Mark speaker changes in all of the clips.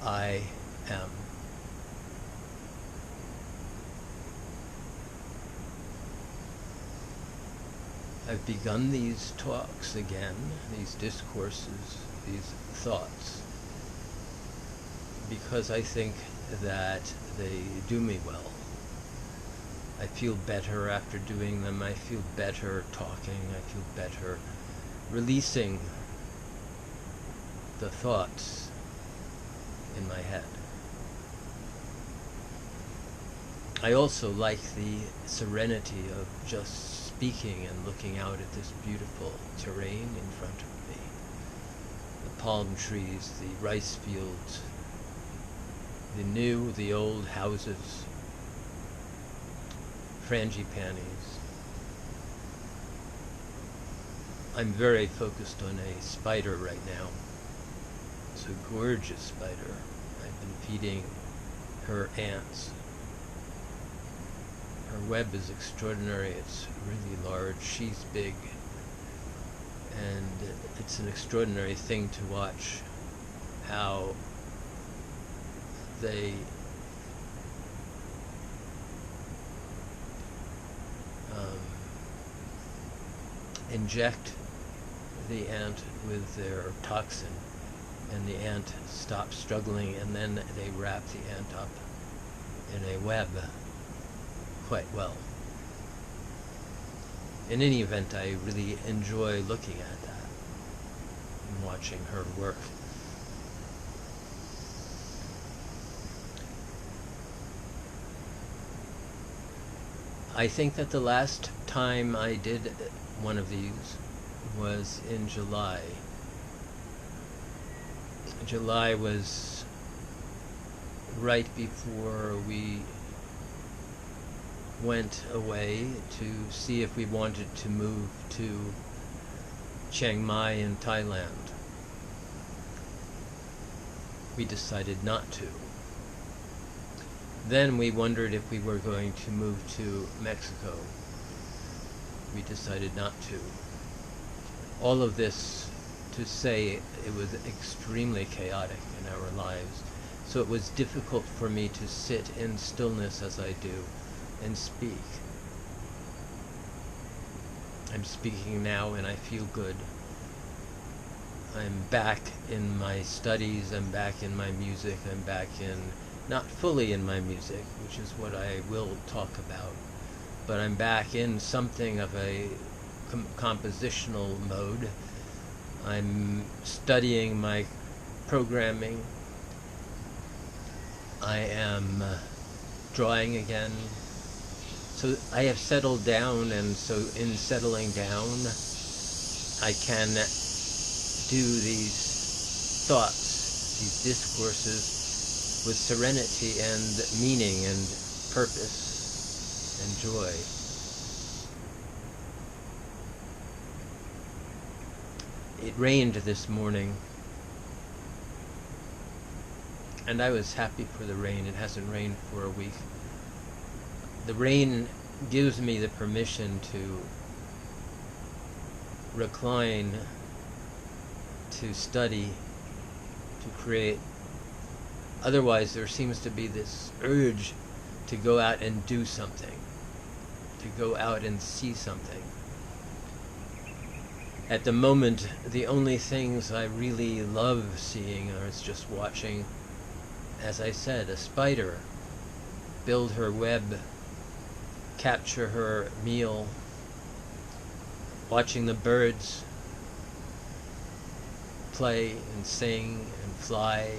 Speaker 1: I am. I've begun these talks again, these discourses, these thoughts, because I think that they do me well. I feel better after doing them. I feel better talking. I feel better releasing the thoughts in my head. I also like the serenity of just speaking and looking out at this beautiful terrain in front of me. The palm trees, the rice fields, the new, the old houses, frangipanis. I'm very focused on a spider right now. It's a gorgeous spider. I've been feeding her ants. Her web is extraordinary. It's really large. She's big. And it's an extraordinary thing to watch how they inject the ant with their toxin, and the ant stops struggling, and then they wrap the ant up in a web quite well. In any event, I really enjoy looking at that and watching her work. I think that the last time I did one of these was in July. July was right before we went away to see if we wanted to move to Chiang Mai in Thailand. We decided not to. Then we wondered if we were going to move to Mexico. We decided not to. All of this to say it was extremely chaotic in our lives, so it was difficult for me to sit in stillness as I do and speak. I'm speaking now and I feel good. I'm back in my studies, I'm back in my music, I'm back in, not fully in my music, which is what I will talk about, but I'm back in something of a compositional mode. I'm studying my programming. I am drawing again. So I have settled down, and so in settling down, I can do these thoughts, these discourses with serenity and meaning and purpose and joy. It rained this morning, and I was happy for the rain. It hasn't rained for a week. The rain gives me the permission to recline, to study, to create. Otherwise, there seems to be this urge to go out and do something, to go out and see something. At the moment, the only things I really love seeing are just watching, as I said, a spider build her web, capture her meal, watching the birds play and sing and fly,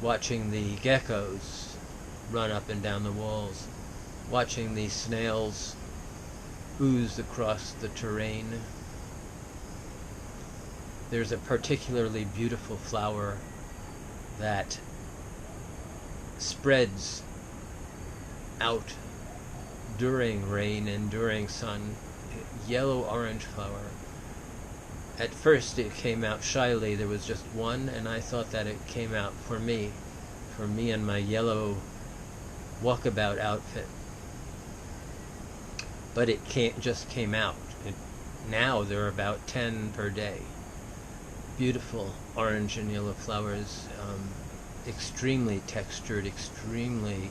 Speaker 1: watching the geckos run up and down the walls, watching the snails ooze across the terrain. There's a particularly beautiful flower that spreads out during rain and during sun, yellow-orange flower. At first it came out shyly. There was just one, and I thought that it came out for me and my yellow walkabout outfit. But it just came out. Now there are about 10 per day. beautiful orange and yellow flowers, extremely textured, extremely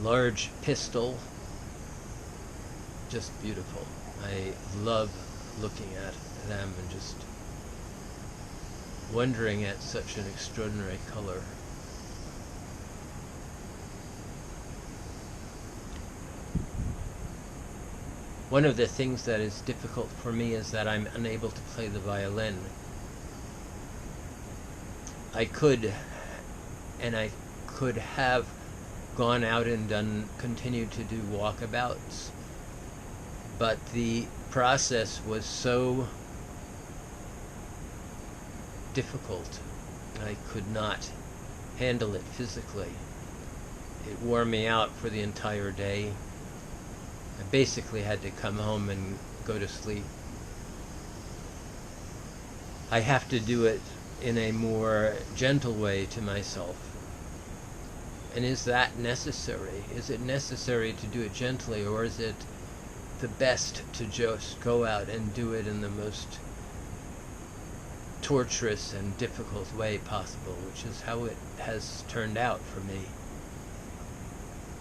Speaker 1: large pistil, just beautiful. I love looking at them and just wondering at such an extraordinary color. One of the things that is difficult for me is that I'm unable to play the violin. I could have gone out and continued to do walkabouts, but the process was so difficult. I could not handle it physically. It wore me out for the entire day. I basically had to come home and go to sleep. I have to do it in a more gentle way to myself. And is that necessary? Is it necessary to do it gently, or is it the best to just go out and do it in the most torturous and difficult way possible, which is how it has turned out for me?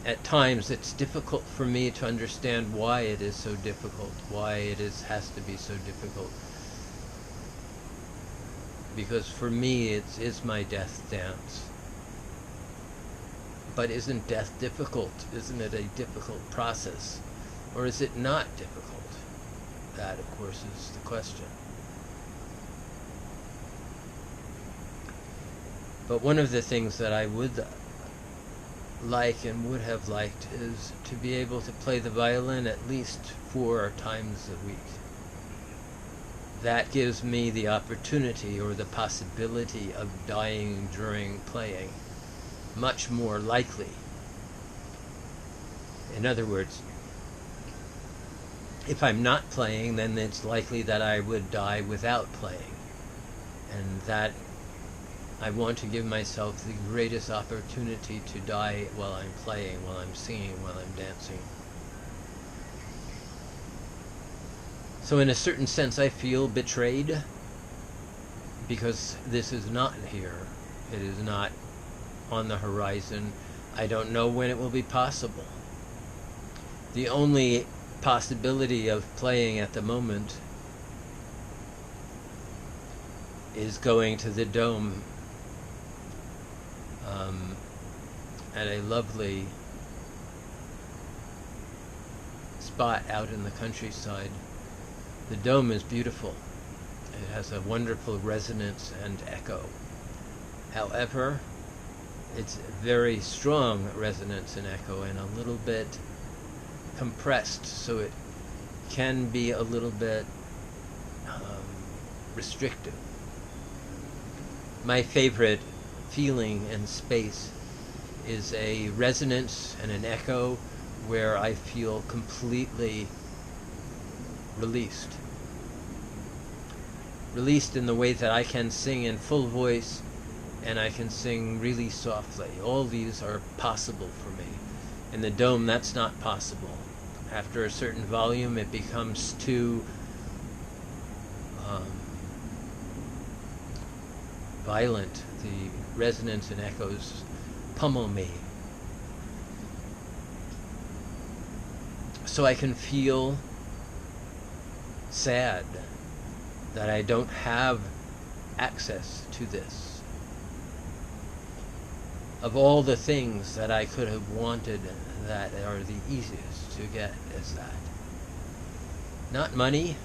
Speaker 1: At times it's difficult for me to understand why it is so difficult, why it has to be so difficult. Because for me it is my death dance. But isn't death difficult? Isn't it a difficult process? Or is it not difficult? That, of course, is the question. But one of the things that I would like and would have liked is to be able to play the violin at least 4 times a week. That gives me the opportunity or the possibility of dying during playing much more likely. In other words, if I'm not playing, then it's likely that I would die without playing. And that I want to give myself the greatest opportunity to die while I'm playing, while I'm singing, while I'm dancing. So in a certain sense I feel betrayed, because this is not here. It is not on the horizon. I don't know when it will be possible. The only possibility of playing at the moment is going to the Dome at a lovely spot out in the countryside. The Dome is beautiful. It has a wonderful resonance and echo. However, it's very strong resonance and echo, and a little bit compressed, so it can be a little bit restrictive. My favorite feeling in space is a resonance and an echo where I feel completely released. Released in the way that I can sing in full voice and I can sing really softly. All these are possible for me. In the Dome, that's not possible. After a certain volume, it becomes too violent. The resonance and echoes pummel me. So I can feel sad that I don't have access to this. Of all the things that I could have wanted that are the easiest to get is that. Not money,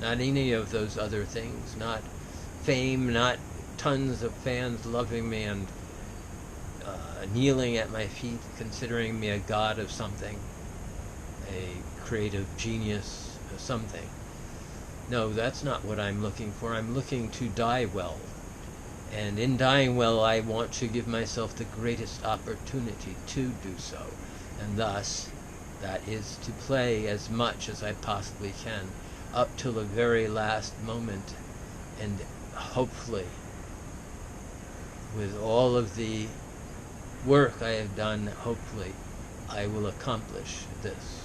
Speaker 1: not any of those other things, not fame, not tons of fans loving me and kneeling at my feet, considering me a god of something, a creative genius or something. No, that's not what I'm looking for. I'm looking to die well. And in dying well, I want to give myself the greatest opportunity to do so. And thus, that is to play as much as I possibly can, up till the very last moment. And hopefully, with all of the work I have done, hopefully, I will accomplish this.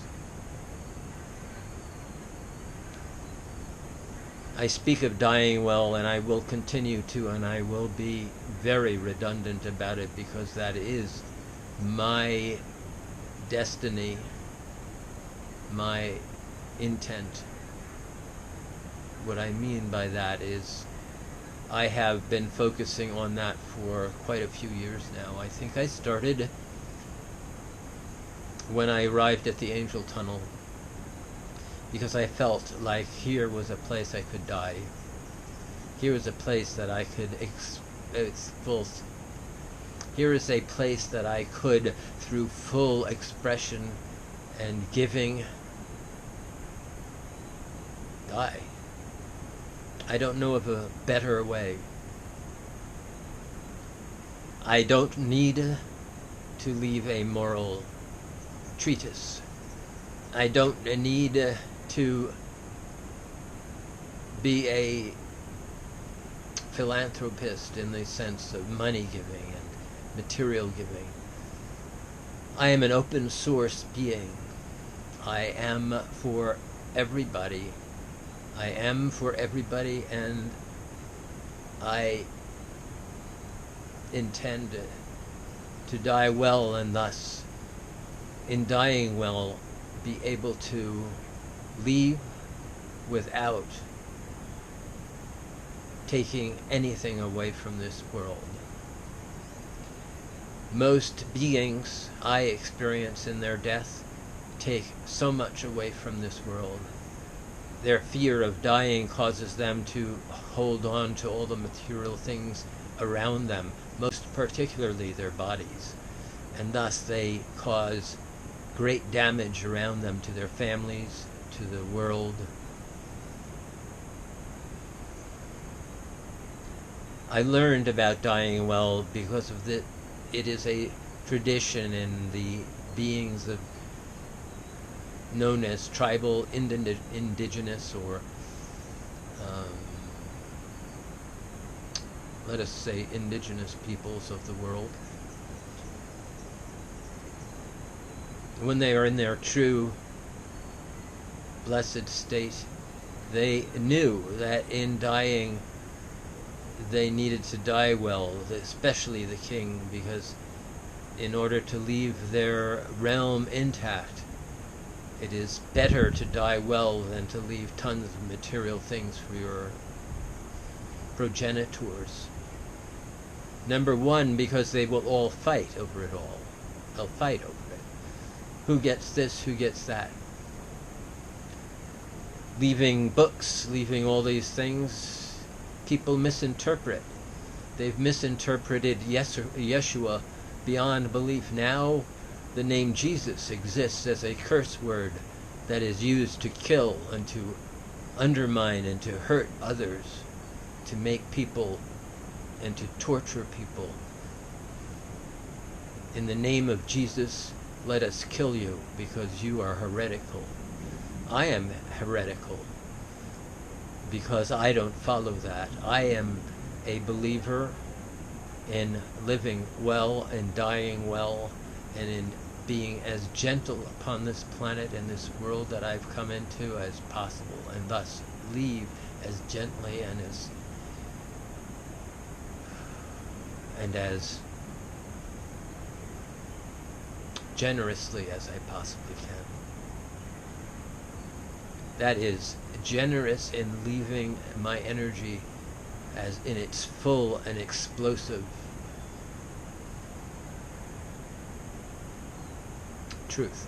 Speaker 1: I speak of dying well, and I will continue to, and I will be very redundant about it, because that is my destiny, my intent. What I mean by that is I have been focusing on that for quite a few years now. I think I started when I arrived at the Angel Tunnel, because I felt like here was a place I could die. Here was a place that I could here is a place that I could, through full expression and giving, die. I don't know of a better way. I don't need to leave a moral treatise. I don't need to be a philanthropist in the sense of money giving and material giving. I am an open source being. I am for everybody. I am for everybody, and I intend to die well, and thus, in dying well, be able to leave without taking anything away from this world. Most beings I experience in their death take so much away from this world. Their fear of dying causes them to hold on to all the material things around them, most particularly their bodies, and thus they cause great damage around them, to their families, to the world. I learned about dying well because of it is a tradition in the beings of known as tribal, indigenous, or let us say indigenous peoples of the world. When they are in their true blessed state, they knew that in dying they needed to die well, especially the king, because in order to leave their realm intact, it is better to die well than to leave tons of material things for your progenitors. Number one, because they will all fight over it all. They'll fight over it. Who gets this, who gets that? Leaving books, leaving all these things, people misinterpret. They've misinterpreted Yeshua beyond belief. Now the name Jesus exists as a curse word that is used to kill and to undermine and to hurt others, to make people and to torture people. In the name of Jesus, let us kill you because you are heretical. I am heretical because I don't follow that. I am a believer in living well and dying well, and in being as gentle upon this planet and this world that I've come into as possible, and thus leave as gently and as generously as I possibly can. That is, generous in leaving my energy as in its full and explosive truth.